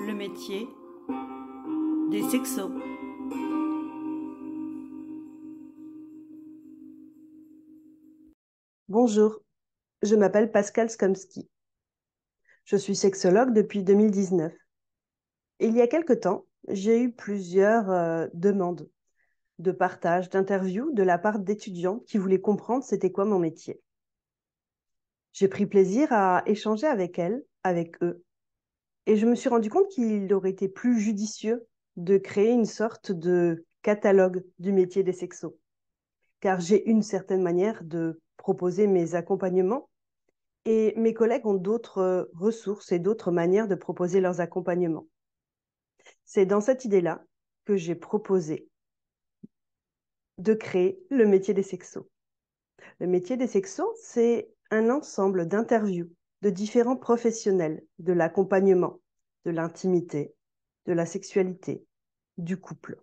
le métier des sexos. Bonjour, je m'appelle Pascal Skomski. Je suis sexologue depuis 2019. Et il y a quelque temps, j'ai eu plusieurs demandes de partage, d'interviews de la part d'étudiants qui voulaient comprendre c'était quoi mon métier. J'ai pris plaisir à échanger avec elles, avec eux, et je me suis rendu compte qu'il aurait été plus judicieux de créer une sorte de catalogue du métier des sexos, car j'ai une certaine manière de proposer mes accompagnements. Et mes collègues ont d'autres ressources et d'autres manières de proposer leurs accompagnements. C'est dans cette idée-là que j'ai proposé de créer le métier des sexos. Le métier des sexos, c'est un ensemble d'interviews de différents professionnels de l'accompagnement, de l'intimité, de la sexualité, du couple.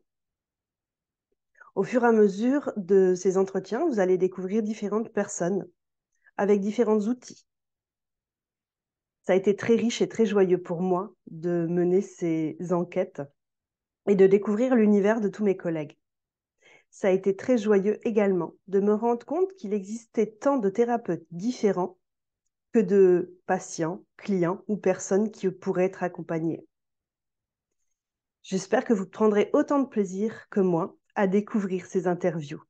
Au fur et à mesure de ces entretiens, vous allez découvrir différentes personnes avec différents outils. Ça a été très riche et très joyeux pour moi de mener ces enquêtes et de découvrir l'univers de tous mes collègues. Ça a été très joyeux également de me rendre compte qu'il existait tant de thérapeutes différents que de patients, clients ou personnes qui pourraient être accompagnés. J'espère que vous prendrez autant de plaisir que moi à découvrir ces interviews.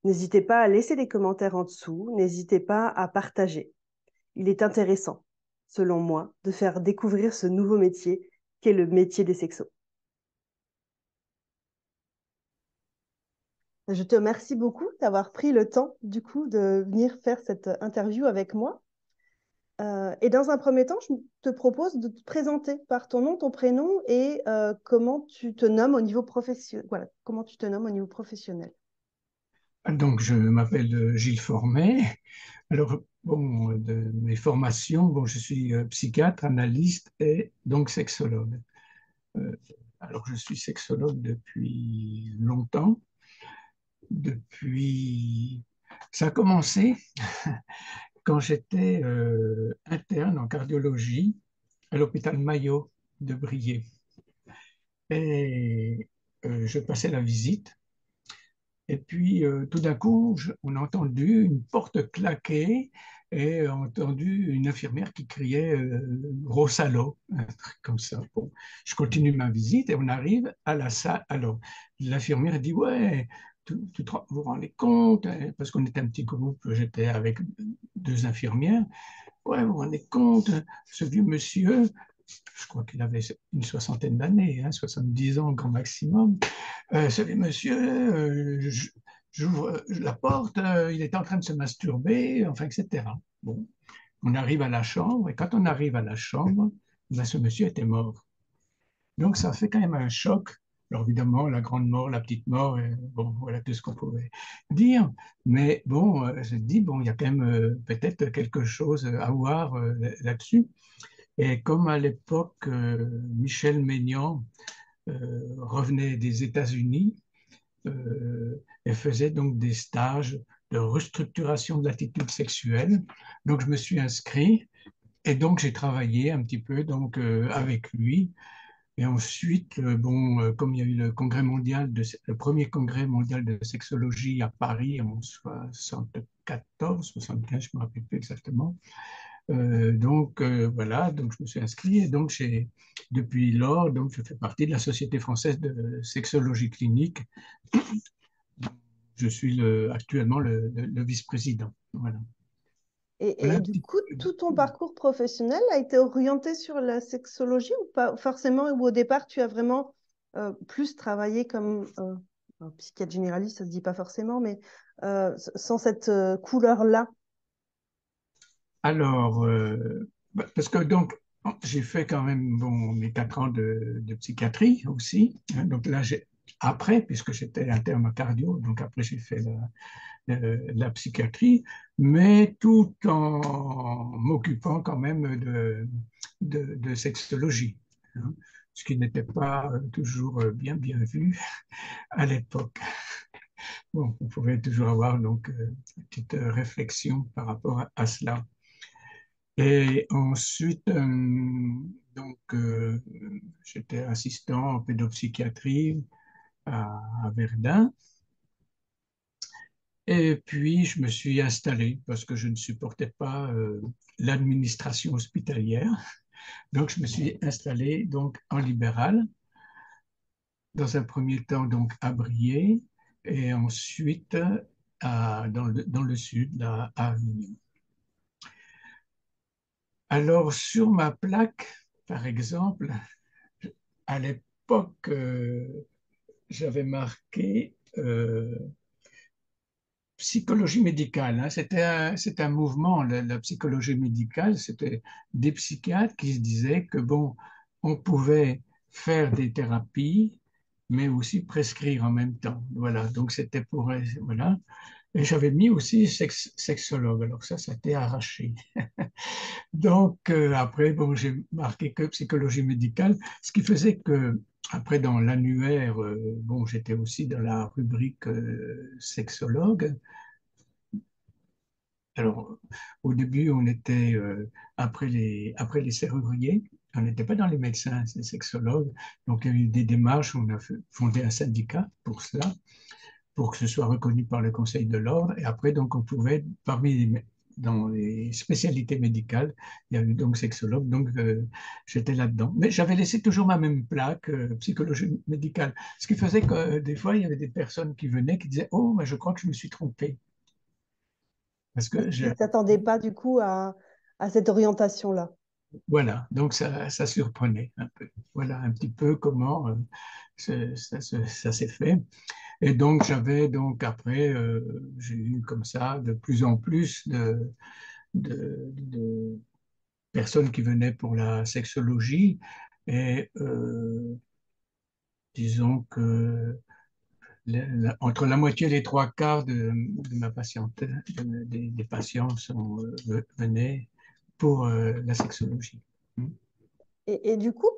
N'hésitez pas à laisser des commentaires en dessous, n'hésitez pas à partager. Il est intéressant, selon moi, de faire découvrir ce nouveau métier qu'est le métier des sexos. Je te remercie beaucoup d'avoir pris le temps, du coup, de venir faire cette interview avec moi. Et dans un premier temps, je te propose de te présenter par ton nom, ton prénom et comment tu te nommes au niveau professionnel. Voilà, comment tu te nommes au niveau professionnel. Donc, je m'appelle Gilles Formet. Alors, bon, de mes formations, bon, je suis psychiatre, analyste et donc sexologue. Euh, alors, je suis sexologue depuis longtemps. Depuis, ça a commencé quand j'étais interne en cardiologie à l'hôpital Maillot de Briey. Et je passais la visite. Et puis, tout d'un coup, on a entendu une porte claquer et on a entendu une infirmière qui criait gros salaud, un truc comme ça. Bon, je continue ma visite et on arrive à la salle. Alors, l'infirmière dit, ouais, vous vous rendez compte, hein, parce qu'on était un petit groupe, j'étais avec deux infirmières. Ouais, vous vous rendez compte, ce vieux monsieur, je crois qu'il avait une soixantaine d'années, hein, 70 ans grand maximum. Ce vieux monsieur, j'ouvre la porte, il était en train de se masturber, enfin, etc. Bon, on arrive à la chambre, et quand on arrive à la chambre, ben, ce monsieur était mort. Donc, ça fait quand même un choc. Alors, évidemment, la grande mort, la petite mort, bon, voilà tout ce qu'on pouvait dire. Mais bon, je dis, bon, il y a quand même peut-être quelque chose à voir là-dessus. Et comme à l'époque, Michel Maignan revenait des États-Unis et faisait donc des stages de restructuration de l'attitude sexuelle. Donc, je me suis inscrit et donc j'ai travaillé un petit peu donc, avec lui. Et ensuite, bon, comme il y a eu le premier congrès mondial de sexologie à Paris en 74, 75, je ne me rappelle plus exactement, voilà, donc je me suis inscrit et donc depuis lors, donc je fais partie de la Société française de sexologie clinique. Je suis actuellement le vice-président. Voilà. Et, Voilà et un du petit coup, peu. tout ton parcours professionnel a été orienté sur la sexologie ou pas forcément, ou au départ, tu as vraiment plus travaillé comme un psychiatre généraliste, ça se dit pas forcément, mais sans cette couleur-là. Alors, parce que donc j'ai fait quand même bon, mes 4 ans de psychiatrie aussi. Hein. Donc là, après, puisque j'étais interne cardio, donc après j'ai fait la psychiatrie, mais tout en m'occupant quand même de sexologie, hein, ce qui n'était pas toujours bien vu à l'époque. Bon, on pouvait toujours avoir donc une petite réflexion par rapport à cela. Et ensuite, donc, j'étais assistant en pédopsychiatrie à Verdun. Et puis, je me suis installé parce que je ne supportais pas l'administration hospitalière. Donc, je me suis installé donc en libéral, dans un premier temps donc à Briey, et ensuite dans le sud, là, à Avignon. Alors, sur ma plaque, par exemple, à l'époque, j'avais marqué psychologie médicale. Hein. C'est un mouvement, la psychologie médicale, c'était des psychiatres qui se disaient que, bon, on pouvait faire des thérapies, mais aussi prescrire en même temps. Voilà, donc c'était pour... Voilà. Et j'avais mis aussi sexologue, alors ça a été arraché. Donc, après, bon, j'ai marqué que psychologie médicale, ce qui faisait que, après, dans l'annuaire, bon, j'étais aussi dans la rubrique sexologue. Alors, au début, on était après les serruriers, on n'était pas dans les médecins, c'est sexologues. Donc, il y a eu des démarches, on a fondé un syndicat pour cela, pour que ce soit reconnu par le Conseil de l'ordre. Et après, donc, on pouvait, dans les spécialités médicales, il y a eu donc sexologue, donc j'étais là-dedans. Mais j'avais laissé toujours ma même plaque, psychologie médicale, ce qui faisait que des fois, il y avait des personnes qui venaient qui disaient, oh, mais je crois que je me suis trompé. Parce que Ils ne s'attendaient pas du coup à cette orientation-là. voilà, donc ça surprenait un peu. Voilà un petit peu comment ça s'est fait. Et donc j'avais donc après, j'ai eu comme ça de plus en plus de personnes qui venaient pour la sexologie. Et disons que entre la moitié et les trois quarts de ma patientèle, des patients venaient pour la sexologie. Et du coup,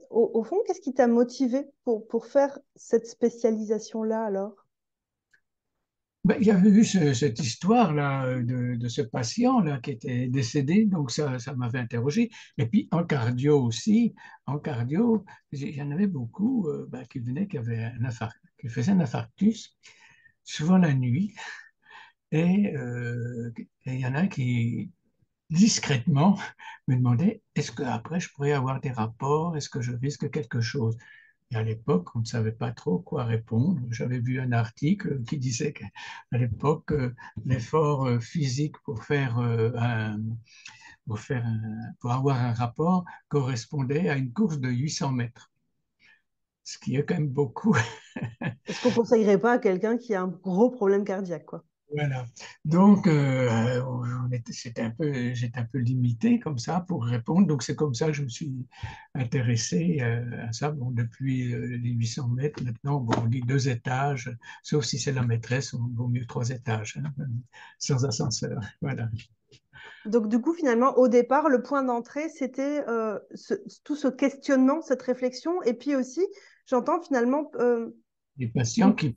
au fond, qu'est-ce qui t'a motivé pour faire cette spécialisation-là alors? Ben, il y avait eu cette histoire-là de ce patient-là qui était décédé, donc ça m'avait interrogé. Et puis en cardio aussi, en cardio, il y en avait beaucoup ben, qui venaient, qui faisaient un infarctus, souvent la nuit. Et il y en a qui discrètement me demandaient, est-ce qu'après je pourrais avoir des rapports, est-ce que je risque quelque chose? Et à l'époque, on ne savait pas trop quoi répondre. J'avais vu un article qui disait qu'à l'époque, l'effort physique pour avoir un rapport correspondait à une course de 800 mètres, ce qui est quand même beaucoup. Est-ce qu'on ne conseillerait pas à quelqu'un qui a un gros problème cardiaque, quoi? Voilà. Donc, j'étais un peu limité comme ça pour répondre. Donc, c'est comme ça que je me suis intéressé à ça. Bon, depuis les 800 mètres, maintenant, bon, on dit 2 étages, sauf si c'est la maîtresse, on vaut mieux 3 étages, hein, sans ascenseur. Voilà. Donc, du coup, finalement, au départ, le point d'entrée, c'était tout ce questionnement, cette réflexion. Et puis aussi, j'entends finalement Les patients une,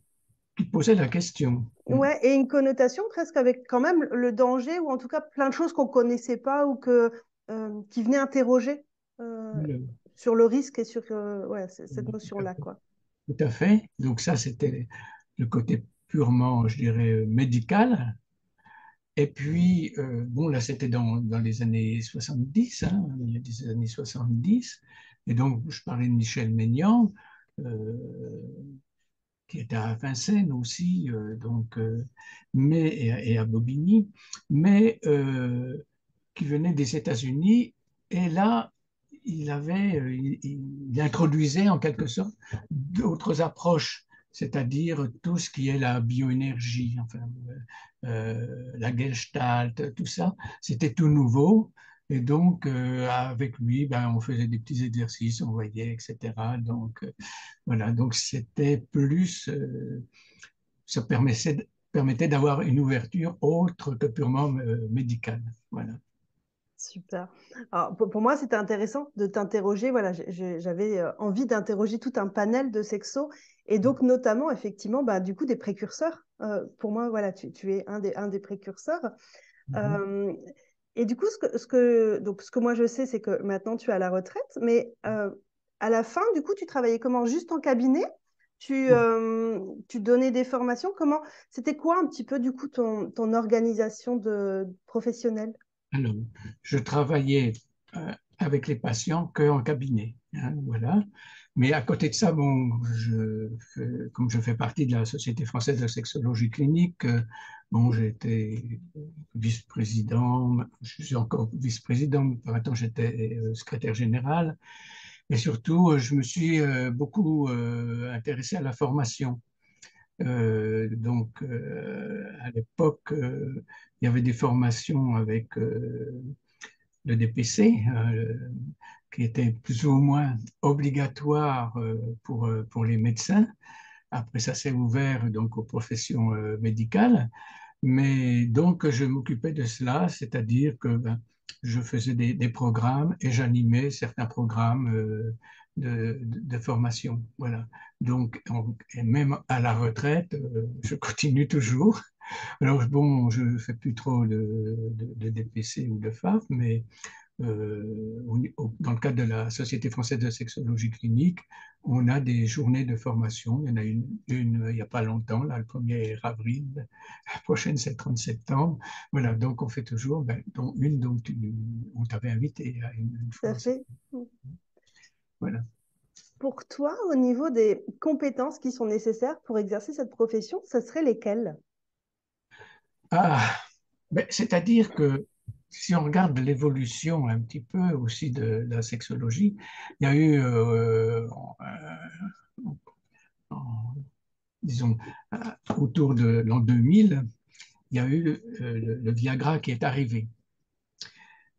qui posaient la question. ouais, et une connotation presque avec quand même le danger, ou en tout cas plein de choses qu'on ne connaissait pas ou qui venaient interroger euh, Le- sur le risque et sur ouais, cette Tout à notion-là, fait. quoi. Tout à fait. Donc, ça, c'était le côté purement, je dirais, médical. Et puis, bon, là, c'était dans les années 70, hein, il y a des années 70. Et donc, je parlais de Michel Maignan, euh, qui était à Vincennes aussi, et à Bobigny, mais qui venait des États-Unis. Et là, il introduisait en quelque sorte d'autres approches, c'est-à-dire tout ce qui est la bioénergie, enfin, la Gestalt, tout ça, c'était tout nouveau. Et donc, avec lui, ben, on faisait des petits exercices, on voyait, etc. Donc, voilà, donc c'était plus, ça permettait d'avoir une ouverture autre que purement médicale. Voilà. Super. Alors, pour moi, c'était intéressant de t'interroger. Voilà, j'avais envie d'interroger tout un panel de sexos et donc notamment, effectivement, bah, du coup, des précurseurs. Pour moi, voilà, tu es un des précurseurs. Mhm. Euh, Et du coup, donc, ce que moi je sais, c'est que maintenant tu es à la retraite, mais à la fin, du coup, tu travaillais comment? Juste en cabinet? Tu donnais des formations? Comment? C'était quoi un petit peu, du coup, ton organisation professionnelle? Alors, je travaillais avec les patients qu'en cabinet, hein, voilà. Mais à côté de ça, bon, comme je fais partie de la Société française de sexologie clinique, bon, j'ai été vice-président, je suis encore vice-président, mais par temps j'étais secrétaire général. Et surtout, je me suis beaucoup intéressé à la formation. À l'époque, il y avait des formations avec le DPC, qui était plus ou moins obligatoire pour les médecins. Après, ça s'est ouvert donc aux professions médicales. Mais donc, je m'occupais de cela, c'est-à-dire que je faisais des programmes et j'animais certains programmes de formation. Voilà. Donc, et même à la retraite, je continue toujours. Alors, bon, je ne fais plus trop de DPC ou de FAF, mais dans le cadre de la Société française de sexologie clinique, on a des journées de formation. Il y en a une il n'y a pas longtemps, là, le 1er avril, la prochaine c'est le 30 septembre. Voilà, donc on fait toujours, dont une dont on t'avait invité à une Tout fois. à fait. Voilà. Pour toi, au niveau des compétences qui sont nécessaires pour exercer cette profession, ce seraient lesquelles? Ah, c'est-à-dire que si on regarde l'évolution un petit peu aussi de la sexologie, il y a eu, en- disons, autour de l'an 2000, il y a eu le Viagra qui est arrivé.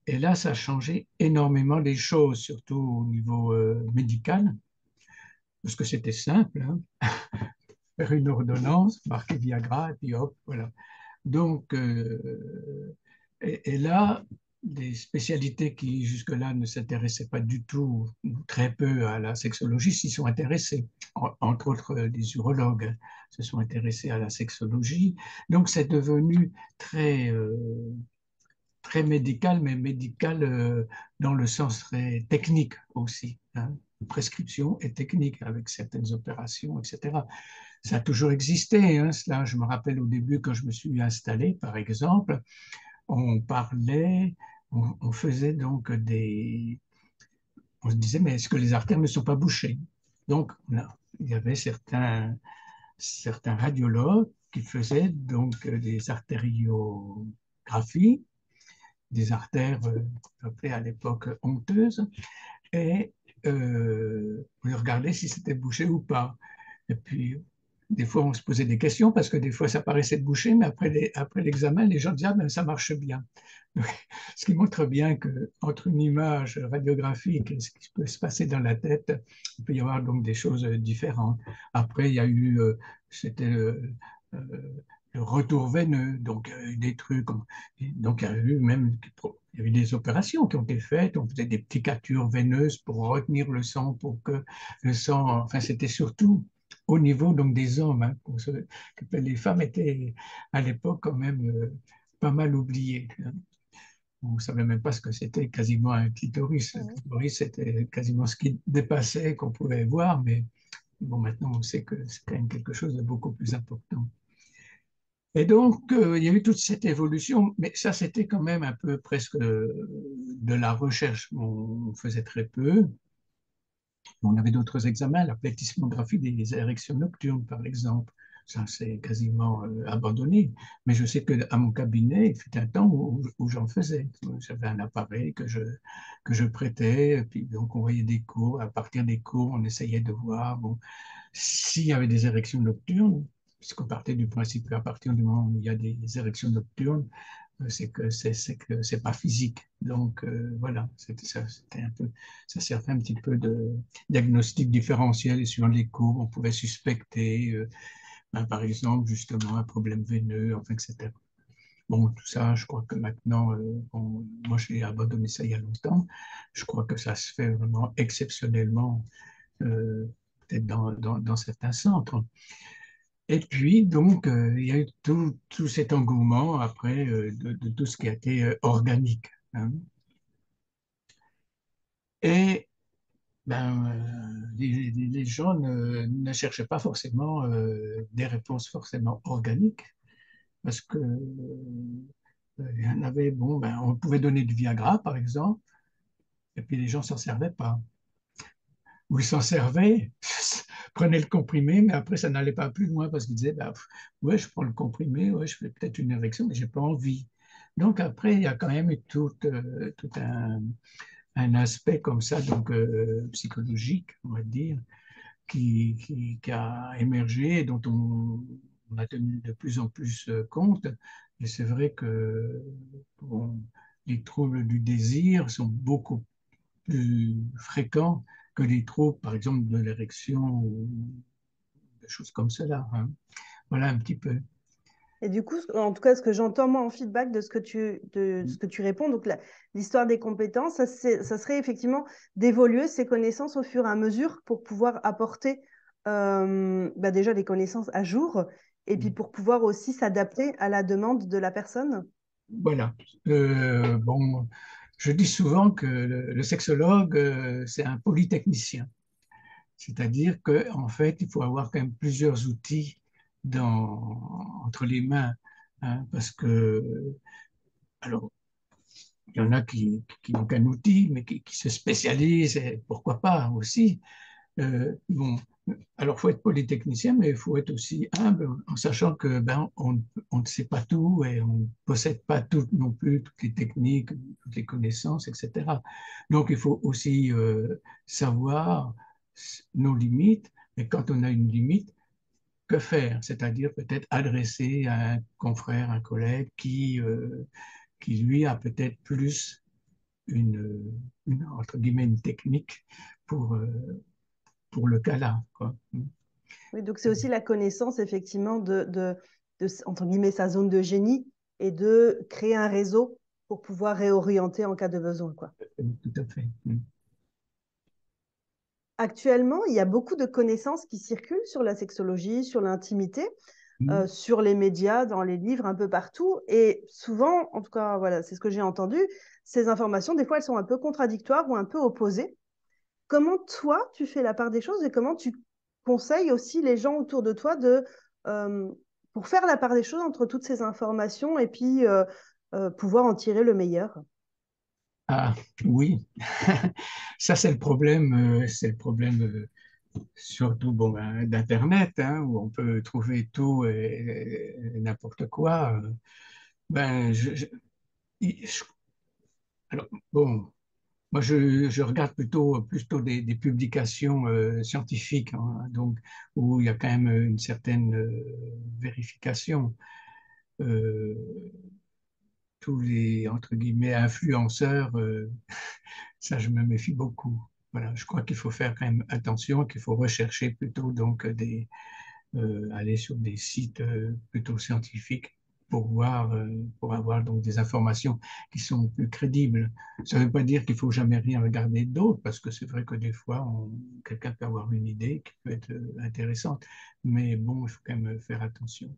Et là, ça a changé énormément les choses, surtout au niveau médical, parce que c'était simple, hein, faire une ordonnance, marquer Viagra, et puis hop, voilà. Donc, et là, des spécialités qui jusque-là ne s'intéressaient pas du tout, ou très peu à la sexologie, s'y sont intéressées. Entre autres, des urologues se sont intéressés à la sexologie. Donc, c'est devenu très médical, mais médical dans le sens très technique aussi, hein. Prescription et technique avec certaines opérations, etc. Ça a toujours existé, hein, cela. Je me rappelle au début, quand je me suis installé, par exemple, on parlait, on faisait donc on se disait, mais est-ce que les artères ne sont pas bouchées? Donc, il y avait certains radiologues qui faisaient donc des artériographies, des artères appelées à l'époque honteuses, et on regardait si c'était bouché ou pas. Et puis, des fois, on se posait des questions parce que des fois, ça paraissait de boucher, mais après l'examen, les gens disaient, ah, ben, ça marche bien. Donc, ce qui montre bien qu'entre une image radiographique et ce qui peut se passer dans la tête, il peut y avoir donc des choses différentes. Après, il y a eu, c'était le retour veineux, donc des trucs. Donc, il y a eu même il y a eu des opérations qui ont été faites. On faisait des petites catures veineuses pour retenir le sang, pour que le sang. Enfin, c'était surtout au niveau donc des hommes, hein, que les femmes étaient à l'époque quand même pas mal oubliées, hein. On ne savait même pas ce que c'était quasiment un clitoris. Le clitoris, c'était quasiment ce qui dépassait, qu'on pouvait voir, mais bon, maintenant on sait que c'est quand même quelque chose de beaucoup plus important. Et donc, il y a eu toute cette évolution, mais ça, c'était quand même un peu presque de la recherche. On faisait très peu. On avait d'autres examens, la plethysmographie des érections nocturnes, par exemple. Ça, c'est quasiment abandonné. Mais je sais qu'à mon cabinet, il fut un temps où j'en faisais. J'avais un appareil que je prêtais, et puis donc on voyait des cours. À partir des cours, on essayait de voir bon, s'il y avait des érections nocturnes, puisqu'on partait du principe qu'à partir du moment où il y a des érections nocturnes, c'est pas physique. Donc voilà, c'était un peu, ça servait un petit peu de diagnostic différentiel et suivant les cours, on pouvait suspecter, par exemple, justement un problème veineux, enfin, etc. Bon, tout ça, je crois que maintenant, moi j'ai abandonné ça il y a longtemps. Je crois que ça se fait vraiment exceptionnellement, peut-être dans certains centres. Et puis, donc, il y a eu tout cet engouement après de tout ce qui a été organique, hein. Et ben, les gens ne cherchaient pas forcément des réponses forcément organiques, parce que il y en avait, bon, ben, on pouvait donner du Viagra, par exemple, et puis les gens s'en servaient pas. Ou ils s'en servaient, prenaient le comprimé, mais après, ça n'allait pas plus loin, parce qu'ils disaient, ben, ouais, je prends le comprimé, ouais, je fais peut-être une érection, mais j'ai pas envie. Donc après, il y a quand même eu tout un aspect comme ça, donc psychologique, on va dire, qui a émergé et dont on a tenu de plus en plus compte. Et c'est vrai que bon, les troubles du désir sont beaucoup plus fréquents que les troubles, par exemple, de l'érection ou des choses comme cela, hein. Voilà un petit peu. Et du coup, en tout cas, ce que j'entends moi en feedback de ce que tu réponds, donc l'histoire des compétences, ça serait effectivement d'évoluer ces connaissances au fur et à mesure pour pouvoir apporter bah déjà des connaissances à jour et puis pour pouvoir aussi s'adapter à la demande de la personne. Voilà. Bon, je dis souvent que le sexologue, c'est un polytechnicien. C'est-à-dire qu'en fait, il faut avoir quand même plusieurs outils entre les mains, hein, parce que, alors, il y en a qui n'ont qu'un outil, mais qui se spécialisent, et pourquoi pas aussi. Bon, alors, il faut être polytechnicien, mais il faut être aussi humble en sachant que on ne sait pas tout et on ne possède pas tout non plus, toutes les techniques, toutes les connaissances, etc. Donc, il faut aussi savoir nos limites. Et quand on a une limite, que faire? C'est-à-dire peut-être adresser à un confrère, un collègue qui lui, a peut-être plus entre guillemets, une technique pour, euh, pour le cas là, quoi. Oui, donc c'est aussi la connaissance effectivement entre guillemets, sa zone de génie et de créer un réseau pour pouvoir réorienter en cas de besoin, quoi. Tout à fait. Actuellement, il y a beaucoup de connaissances qui circulent sur la sexologie, sur l'intimité, Mm. sur les médias, dans les livres, un peu partout. Et souvent, en tout cas, voilà, c'est ce que j'ai entendu, ces informations, des fois, elles sont un peu contradictoires ou un peu opposées. Comment toi, tu fais la part des choses et comment tu conseilles aussi les gens autour de toi euh, pour faire la part des choses entre toutes ces informations et puis pouvoir en tirer le meilleur? Ah oui, ça c'est le problème surtout bon, ben, d'Internet, hein, où on peut trouver tout et n'importe quoi. Ben, je- alors, bon, moi je regarde plutôt des publications scientifiques, hein, donc où il y a quand même une certaine vérification. Euh, Tous les entre guillemets influenceurs, ça je me méfie beaucoup. Voilà, je crois qu'il faut faire quand même attention, qu'il faut rechercher plutôt donc aller sur des sites plutôt scientifiques pour voir, pour avoir donc des informations qui sont plus crédibles. Ça ne veut pas dire qu'il faut jamais rien regarder d'autre, parce que c'est vrai que des fois, quelqu'un peut avoir une idée qui peut être intéressante, mais bon, il faut quand même faire attention.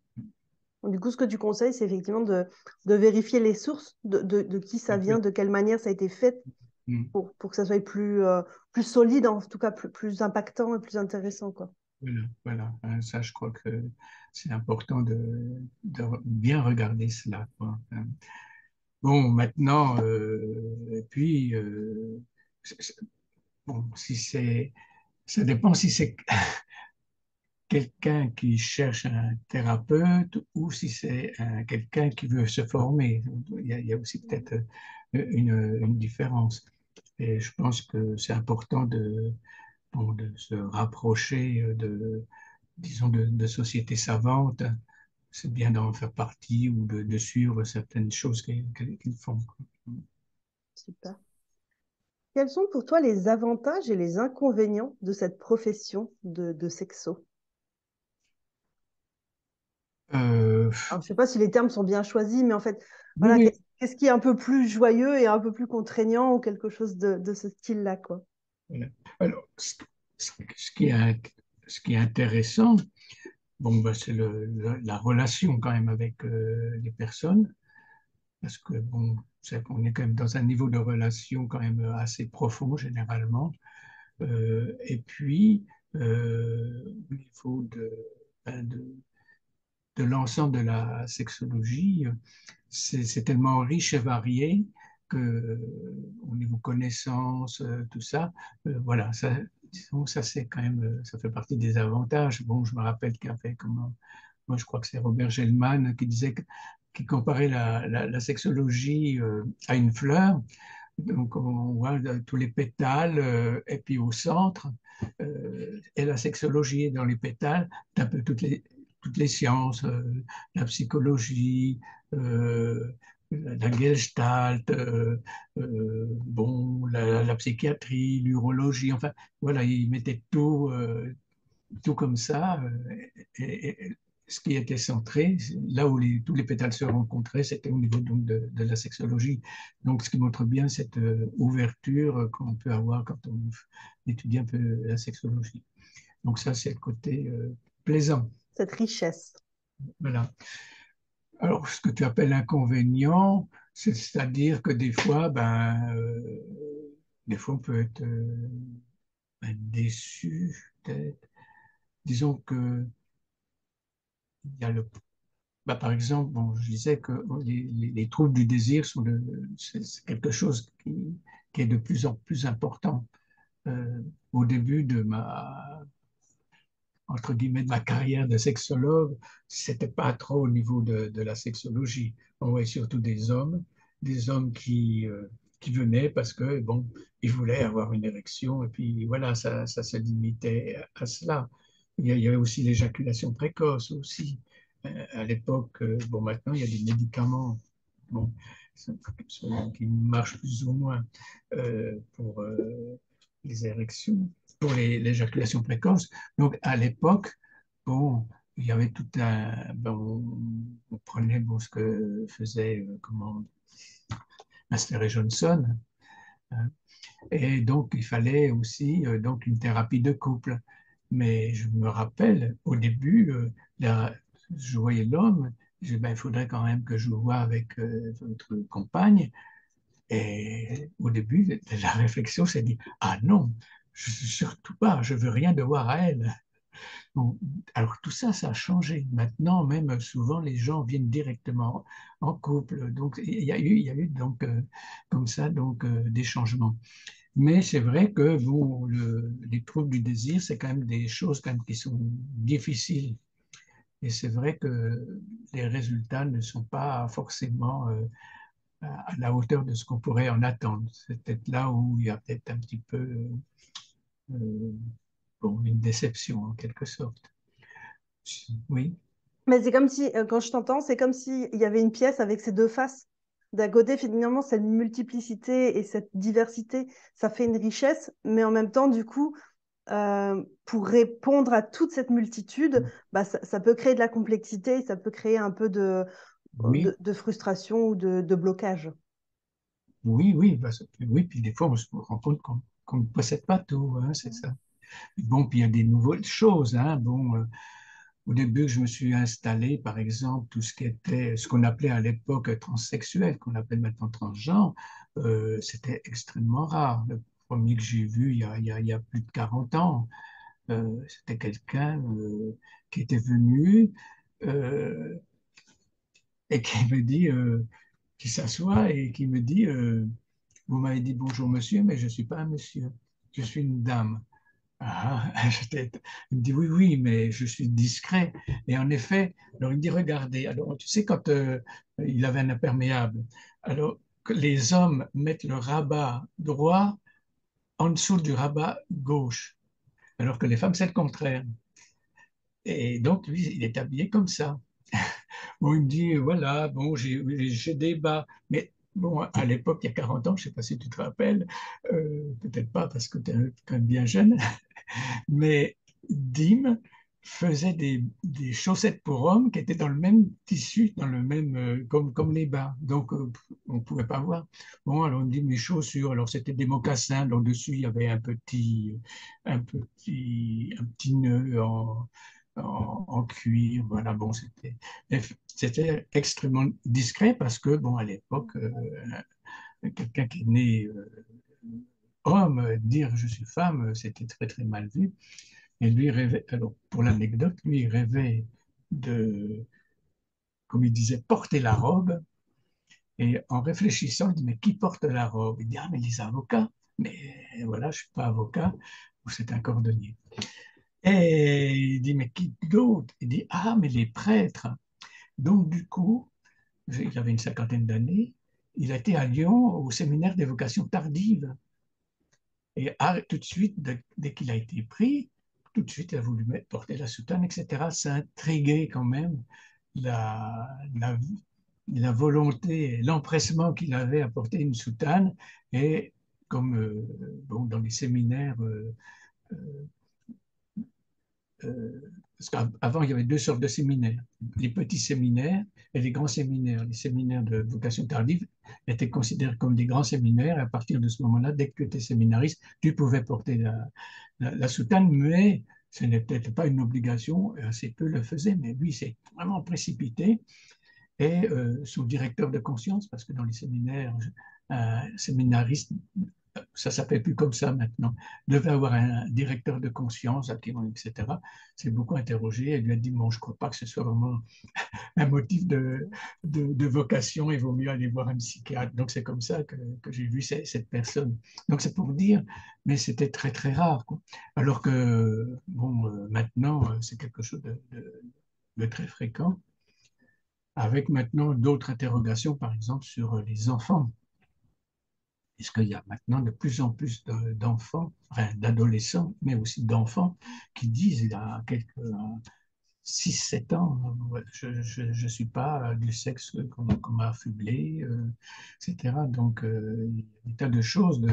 Du coup, ce que tu conseilles, c'est effectivement de vérifier les sources, de qui ça vient, de quelle manière ça a été fait Mm. pour que ça soit plus solide, en tout cas plus impactant et plus intéressant, quoi. Voilà, voilà. Ça, je crois que c'est important de bien regarder cela, quoi, hein. Bon, maintenant, et puis, bon, si c'est, ça dépend si c'est quelqu'un qui cherche un thérapeute ou si c'est quelqu'un qui veut se former. Il y a aussi peut-être une différence. Et je pense que c'est important bon, de se rapprocher disons, de sociétés savantes. C'est bien d'en faire partie ou de suivre certaines choses qu'ils font. Super. Quels sont pour toi les avantages et les inconvénients de cette profession de sexo? Euh, Alors, je ne sais pas si les termes sont bien choisis, mais en fait, oui, voilà, oui. qu'est-ce qui est un peu plus joyeux et un peu plus contraignant ou quelque chose de ce style-là, quoi. Voilà. Alors, ce qui est intéressant, bon, ben, c'est la relation quand même avec les personnes, parce que bon, c'est qu'on est quand même dans un niveau de relation quand même assez profond généralement. Et puis, au niveau ben, de l'ensemble de la sexologie, c'est tellement riche et varié que, au niveau connaissances, tout ça, voilà, ça, disons, ça c'est quand même, ça fait partie des avantages. Bon, je me rappelle qu'il y avait comment, moi je crois que c'est Robert Gellman qui disait qui comparait la sexologie à une fleur. Donc, on voit tous les pétales, et puis au centre, et la sexologie est dans les pétales, un peu toutes les sciences, la psychologie, la gestalt, bon, la psychiatrie, l'urologie, enfin, voilà, ils mettaient tout comme ça. Et ce qui était centré, là où tous les pétales se rencontraient, c'était au niveau donc, de la sexologie. Donc, ce qui montre bien cette ouverture qu'on peut avoir quand on étudie un peu la sexologie. Donc, ça, c'est le côté plaisant. Cette richesse. Voilà. Alors, ce que tu appelles inconvénient, c'est-à-dire que des fois, on peut être ben, déçu, peut-être. Disons que il y a bah, par exemple, bon, je disais que les troubles du désir c'est quelque chose qui est de plus en plus important. Au début de entre guillemets, de ma carrière de sexologue, c'était pas trop au niveau de la sexologie. On voyait surtout des hommes qui venaient parce que, bon, ils voulaient avoir une érection et puis voilà, ça se limitait à cela. Il y avait aussi l'éjaculation précoce aussi. À l'époque, bon, maintenant, il y a des médicaments, bon, qui marchent plus ou moins pour les érections, pour l'éjaculation précoce. Donc, à l'époque, bon, il y avait tout un. Bon, on prenait bon, ce que faisait comment, Master et Johnson, hein, et donc il fallait aussi donc une thérapie de couple. Mais je me rappelle, au début, je voyais l'homme, je disais, ben, il faudrait quand même que je vois avec votre compagne. Et au début, la réflexion s'est dit, ah non, surtout pas, je veux rien devoir à elle. Bon, alors tout ça, ça a changé. Maintenant, même souvent, les gens viennent directement en couple. Donc, il y a eu donc, comme ça donc, des changements. Mais c'est vrai que bon, les troubles du désir, c'est quand même des choses quand même qui sont difficiles. Et c'est vrai que les résultats ne sont pas forcément à la hauteur de ce qu'on pourrait en attendre. C'est peut-être là où il y a peut-être un petit peu bon, une déception en quelque sorte. Oui. Mais c'est comme si, quand je t'entends, c'est comme s'il y avait une pièce avec ses deux faces. D'un côté, finalement, cette multiplicité et cette diversité, ça fait une richesse, mais en même temps, du coup, pour répondre à toute cette multitude, bah, ça peut créer de la complexité, ça peut créer un peu Oui, de frustration ou de blocage. oui, oui, oui, puis des fois on se rend compte qu'on ne possède pas tout, hein, c'est ça. Bon, puis il y a des nouvelles choses, hein, bon, au début je me suis installé, par exemple, tout ce qui était, ce qu'on appelait à l'époque transsexuel, qu'on appelle maintenant transgenre, c'était extrêmement rare. Le premier que j'ai vu il y a plus de 40 ans, c'était quelqu'un qui était venu euh, et qui me dit, qui s'assoit et qui me dit, vous m'avez dit bonjour monsieur, mais je ne suis pas un monsieur, je suis une dame. Ah, il me dit oui, oui, mais je suis discret. Et en effet, alors il me dit regardez, alors tu sais, quand il avait un imperméable, alors que les hommes mettent le rabat droit en dessous du rabat gauche, alors que les femmes, c'est le contraire. Et donc, lui, il est habillé comme ça. Bon, il me dit, voilà, bon, j'ai des bas. Mais bon, à l'époque, il y a 40 ans, je ne sais pas si tu te rappelles, peut-être pas parce que tu es quand même bien jeune, mais Dim faisait des chaussettes pour hommes qui étaient dans le même tissu, dans le même, comme les bas. Donc, on ne pouvait pas voir. Bon, alors on me dit mes chaussures. Alors, c'était des mocassins. Donc, dessus, il y avait un petit nœud en cuir. Voilà, bon, c'était extrêmement discret parce que, bon, à l'époque, quelqu'un qui est né homme, dire je suis femme, c'était très, très mal vu. Et lui rêvait, alors pour l'anecdote, lui il rêvait de, comme il disait, porter la robe. Et en réfléchissant, il dit, mais qui porte la robe? Il dit, ah, mais les avocats. Mais voilà, je ne suis pas avocat, ou c'est un cordonnier. Et il dit, mais qui d'autre? Il dit, ah, mais les prêtres. Donc, du coup, il avait une cinquantaine d'années, il a été à Lyon au séminaire d'évocation tardive. Et tout de suite, dès qu'il a été pris, tout de suite, il a voulu porter la soutane, etc. Ça a intrigué quand même la, la, la volonté, l'empressement qu'il avait à porter une soutane. Et comme bon, dans les séminaires euh, parce qu'avant, il y avait deux sortes de séminaires, les petits séminaires et les grands séminaires. Les séminaires de vocation tardive étaient considérés comme des grands séminaires. Et à partir de ce moment-là, dès que tu étais séminariste, tu pouvais porter la soutane, mais ce n'était pas une obligation, assez peu le faisaient, mais lui, c'est vraiment précipité. Et son directeur de conscience, parce que dans les séminaires, un séminariste, ça ne s'appelle plus comme ça maintenant, devait avoir un directeur de conscience, etc. C'est beaucoup interrogé et lui a dit, bon, je ne crois pas que ce soit vraiment un motif de vocation, il vaut mieux aller voir un psychiatre. Donc c'est comme ça que j'ai vu cette personne. Donc c'est pour dire, mais c'était très très rare, quoi. Alors que, bon, maintenant, c'est quelque chose de très fréquent, avec maintenant d'autres interrogations, par exemple, sur les enfants. Puisqu'il y a maintenant de plus en plus d'enfants, enfin, d'adolescents, mais aussi d'enfants, qui disent il y a quelques 6-7 ans, ouais, je ne suis pas du sexe qu'on m'a affublé, etc. Donc, il y a des tas de choses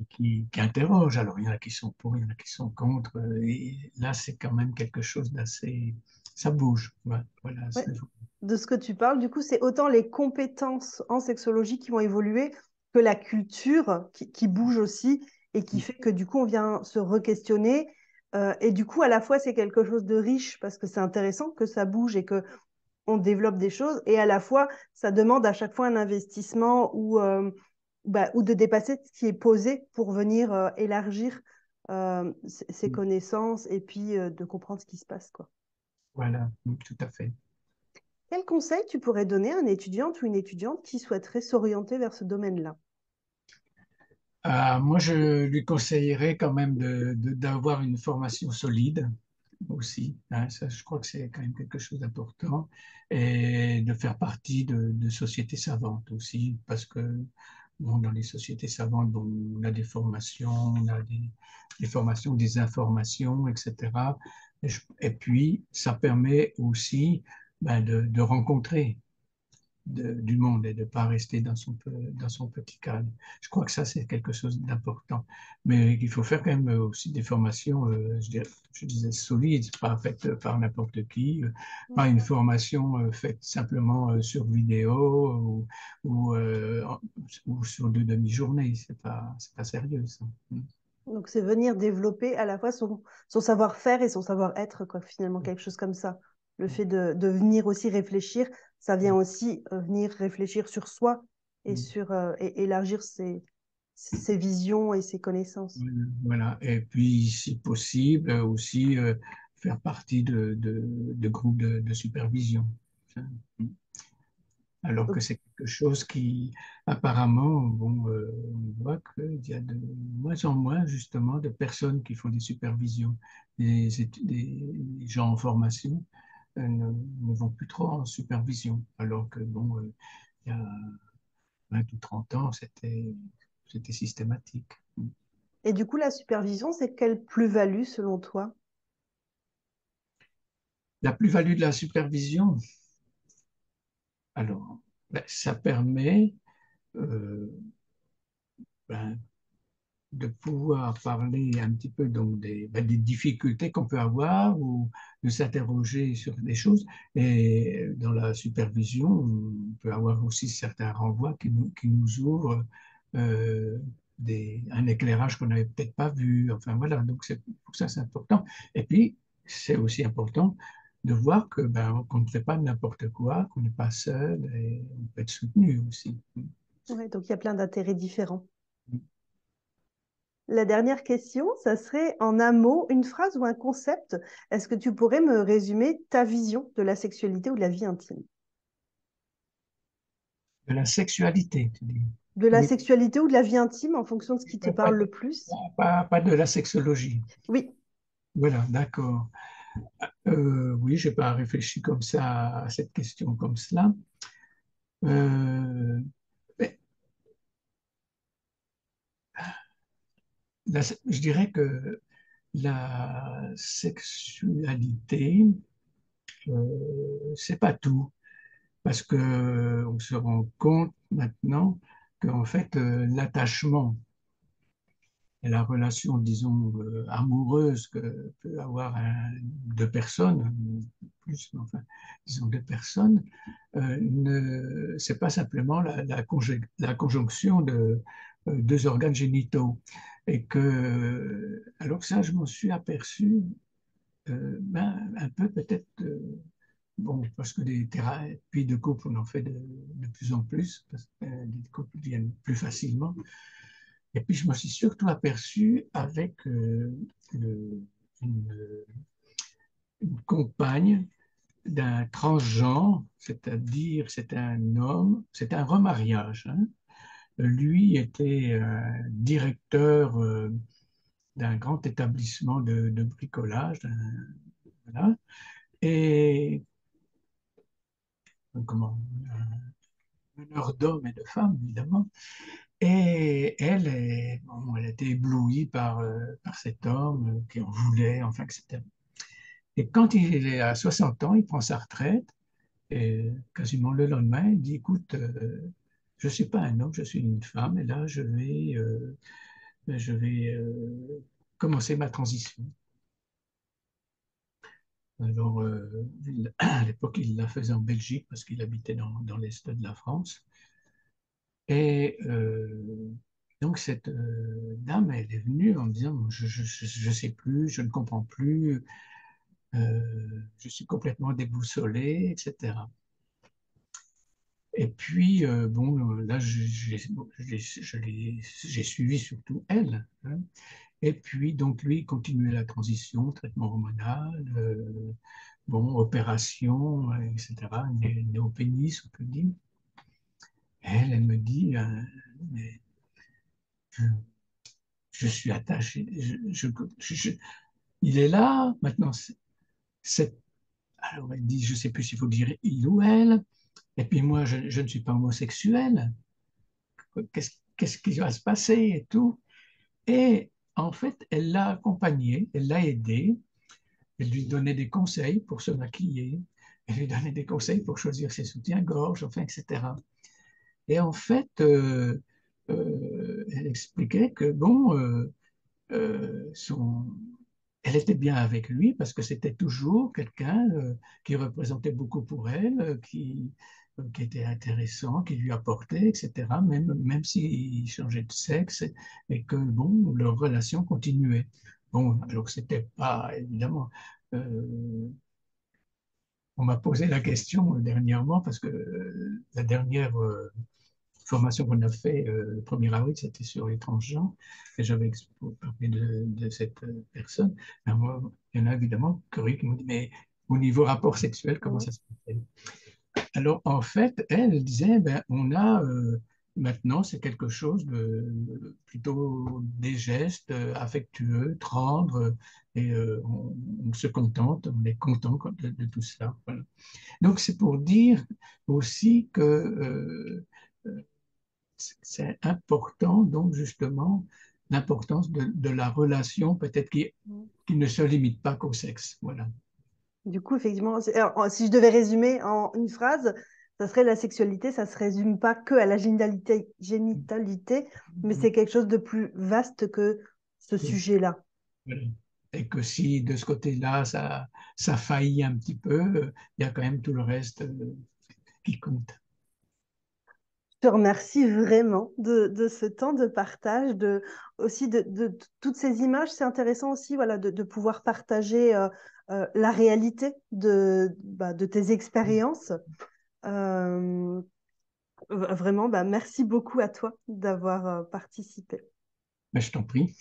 qui interrogent. Alors, il y en a qui sont pour, il y en a qui sont contre. Et là, c'est quand même quelque chose d'assez... Ça bouge. Ouais, voilà, Ouais. De ce que tu parles, du coup, c'est autant les compétences en sexologie qui vont évoluer que la culture qui bouge aussi et qui fait que du coup, on vient se re-questionner. Et du coup, à la fois, c'est quelque chose de riche parce que c'est intéressant que ça bouge et que on développe des choses. Et à la fois, ça demande à chaque fois un investissement ou de dépasser ce qui est posé pour venir élargir ses connaissances et puis de comprendre ce qui se passe, quoi. Voilà, tout à fait. Quel conseil tu pourrais donner à un étudiant ou une étudiante qui souhaiterait s'orienter vers ce domaine-là? Moi, je lui conseillerais quand même d'avoir une formation solide aussi, hein. Ça, je crois que c'est quand même quelque chose d'important. Et de faire partie de sociétés savantes aussi, parce que bon, dans les sociétés savantes, bon, on a des formations, on a des formations, des informations, etc. Et puis, ça permet aussi ben, de rencontrer du monde et de ne pas rester dans son petit cadre. Je crois que ça, c'est quelque chose d'important. Mais il faut faire quand même aussi des formations, je disais, solides, pas faites par n'importe qui, pas une formation faite simplement sur vidéo ou sur 2 demi-journées. C'est pas sérieux, ça. Donc, c'est venir développer à la fois son savoir-faire et son savoir-être, quoi, finalement, quelque chose comme ça. Le fait de venir aussi réfléchir, ça vient aussi venir réfléchir sur soi et élargir ses visions et ses connaissances. Voilà. Et puis, si possible, aussi faire partie de groupes de supervision. Alors que Donc, c'est quelque chose qui, apparemment, bon, on voit qu'il y a de moins en moins, justement, de personnes qui font des supervisions. Les gens en formation ne vont plus trop en supervision, alors que, bon, il y a 20 ou 30 ans, c'était systématique. et du coup, la supervision, c'est quelle plus-value selon toi? La plus-value de la supervision, alors, ben, ça permet euh, ben, de pouvoir parler un petit peu donc des difficultés qu'on peut avoir ou de s'interroger sur des choses. Et dans la supervision, on peut avoir aussi certains renvois qui nous ouvrent euh, un éclairage qu'on n'avait peut-être pas vu. Enfin voilà, donc pour ça c'est important. Et puis, c'est aussi important de voir que ben, qu'on ne fait pas n'importe quoi, qu'on n'est pas seul et on peut être soutenu aussi. Ouais, donc il y a plein d'intérêts différents. La dernière question, ça serait en un mot, une phrase ou un concept. Est-ce que tu pourrais me résumer ta vision de la sexualité ou de la vie intime? De la sexualité, tu dis. De la Oui, sexualité ou de la vie intime en fonction de ce qui te pas, parle le plus? pas de la sexologie. Oui. Voilà, d'accord. Oui, je n'ai pas réfléchi comme ça à cette question comme cela. Euh, mais je dirais que la sexualité, c'est pas tout, parce que on se rend compte maintenant qu'en fait, l'attachement et la relation, disons, amoureuse que peut avoir deux personnes, plus, mais enfin, disons deux personnes, c'est pas simplement la conjonction de deux organes génitaux. Et que, alors ça, je m'en suis aperçu ben, un peu peut-être, bon, parce que des thérapies de couple, on en fait de plus en plus, parce que les couples viennent plus facilement. Et puis, je me suis surtout aperçu avec une, une compagne d'un transgenre, c'est-à-dire c'est un homme, c'est un remariage, hein. Lui était directeur d'un grand établissement de bricolage, voilà, et comment, un meneur d'hommes et de femmes, évidemment. Et elle, bon, elle a été éblouie par cet homme qui en voulait, enfin, etc. Et quand il est à 60 ans, il prend sa retraite et quasiment le lendemain, il dit, écoute, je ne suis pas un homme, je suis une femme et là, je vais commencer ma transition. Alors, à l'époque, il la faisait en Belgique parce qu'il habitait dans l'Est de la France. Et donc, cette dame, elle est venue en me disant, je sais plus, je ne comprends plus, je suis complètement déboussolée, etc. Et puis, bon, là, j'ai suivi surtout elle, hein. Et puis, donc, lui, il continuait la transition, traitement hormonal, bon, opération, etc., néopénis, on peut dire. Elle me dit, mais je, je suis attaché, il est là, maintenant, alors elle dit, je ne sais plus s'il faut dire il ou elle, et puis moi, je ne suis pas homosexuel, qu'est-ce qui va se passer et tout. Et en fait, elle l'a accompagné, elle l'a aidé, elle lui donnait des conseils pour se maquiller, elle lui donnait des conseils pour choisir ses soutiens-gorge, enfin, etc. Et en fait, elle expliquait que, bon, son, elle était bien avec lui parce que c'était toujours quelqu'un qui représentait beaucoup pour elle, qui était intéressant, qui lui apportait, etc., même s'il changeait de sexe et que, bon, leur relation continuait. Bon, alors c'était pas, évidemment, on m'a posé la question dernièrement parce que la dernière formation qu'on a fait le 1er avril, c'était sur les transgenres, et j'avais parlé de cette personne. Alors, il y en a évidemment qui m'ont dit, mais au niveau rapport sexuel, comment Mhm. ça se fait? Alors, en fait, elle disait, ben, on a maintenant, c'est quelque chose de plutôt des gestes affectueux, tendres, et on se contente, on est content de tout ça. Voilà. Donc, c'est pour dire aussi que c'est important, donc justement, l'importance de la relation, peut-être qui ne se limite pas qu'au sexe. Voilà. Du coup, effectivement, alors, si je devais résumer en une phrase, ça serait la sexualité, ça se résume pas que à la génitalité, mais c'est quelque chose de plus vaste que ce sujet-là. Voilà. Et que si de ce côté-là, ça faillit un petit peu, il y a quand même tout le reste qui compte. te remercie vraiment de ce temps de partage, aussi de toutes ces images. C'est intéressant aussi voilà, de pouvoir partager la réalité de tes expériences. Euh, Vraiment, merci beaucoup à toi d'avoir participé. Mais je t'en prie.